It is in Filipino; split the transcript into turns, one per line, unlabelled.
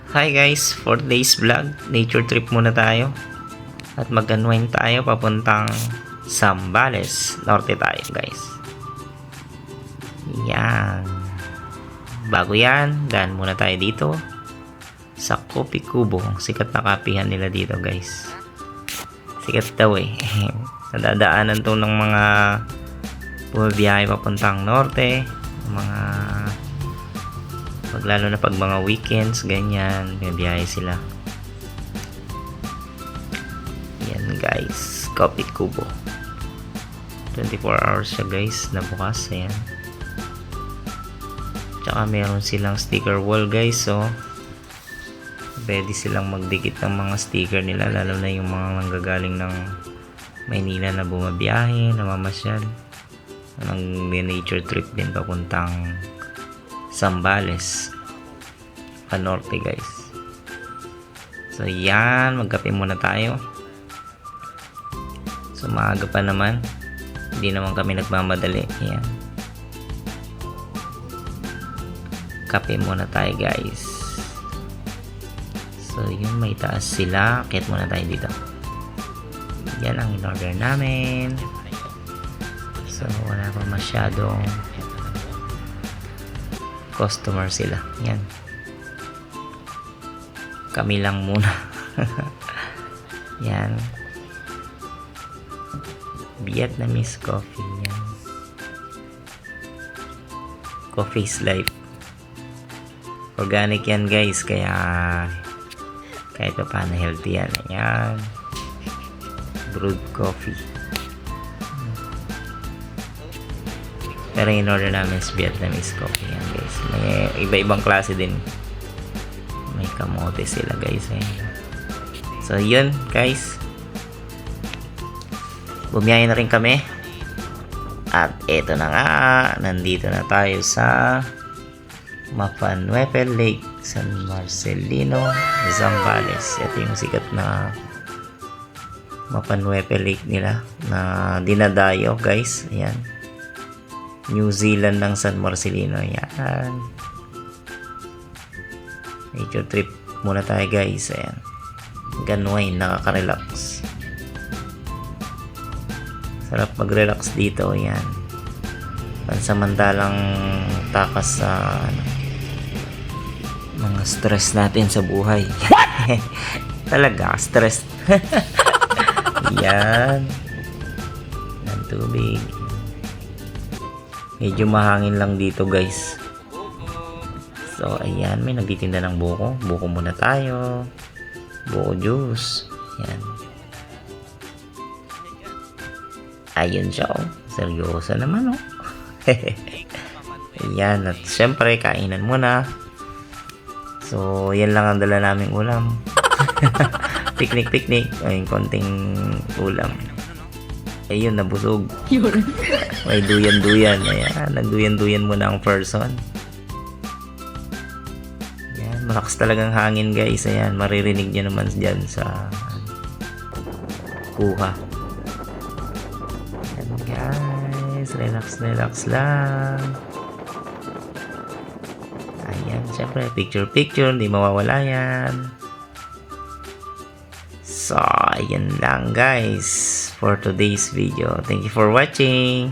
Hi guys, for today's vlog, nature trip muna tayo. At mag-unwind tayo papuntang Zambales. Norte tayo guys. Yan. Bago yan, daan muna tayo dito sa Coffee Kubo. Sikat na kapihan nila dito guys. Sikat daw eh. Nadadaanan to ng mga bumabiyahe papuntang norte. Mga lalo na pag mga weekends, ganyan, biyahe sila. Yan guys, Coffee Kubo. 24 hours siya guys, na bukas. Ayan. Tsaka meron silang sticker wall guys, so pwede silang magdikit ng mga sticker nila, lalo na yung mga nanggagaling ng Maynila na bumabiyahe, namamasyal, ng nature trip din papuntang Zambales Panorte guys. So yan, magkape muna tayo. So maaga pa naman, hindi naman kami nagmamadali. Yan, kape muna tayo guys. So yun, may taas sila, akit muna tayo dito. Yan ang in-order namin. So wala pa masyadong customer sila. Yan, kami lang muna. Yan, Vietnamese coffee. Yan, coffee's life. Organic yan guys, kaya kahit pa paano healthy yan. Yan, brewed coffee. Pero in order namin is Vietnamese coffee. Yan guys, may iba-ibang klase din. May kamote sila guys eh. So yun guys, bumiyahe na rin kami. At eto na nga, nandito na tayo sa Mapanuepe Lake, San Marcelino, Zambales. Ito yung sikat na Mapanuepe Lake nila na dinadayo guys. Ayan, New Zealand ng San Marcelino. Yan, nature trip muna tayo guys. Ayan, ganway, nakaka-relax, sarap mag-relax dito. Yan, pansamantalang takas sa mga stress natin sa buhay. Talaga stress. Yan, ng tubig. Medyo mahangin lang dito guys. So ayan, may nagtitinda ng buko. Buko muna tayo. Buko juice. Yan, ayun siya oh. Seryoso naman oh. Ayan, at syempre kainan muna. So yan lang ang dala naming ulam. Picnic. Ayun, konting ulam. Ayun, nabusog. May duyan. Ayan, nagduyan muna ang person. Ayan, malakas talagang hangin guys. Ayan, maririnig nyo naman dyan sa kuha. Ayan guys, relax lang. Ayan, syempre picture, hindi mawawala yan. So ayan lang guys for today's video. Thank you for watching.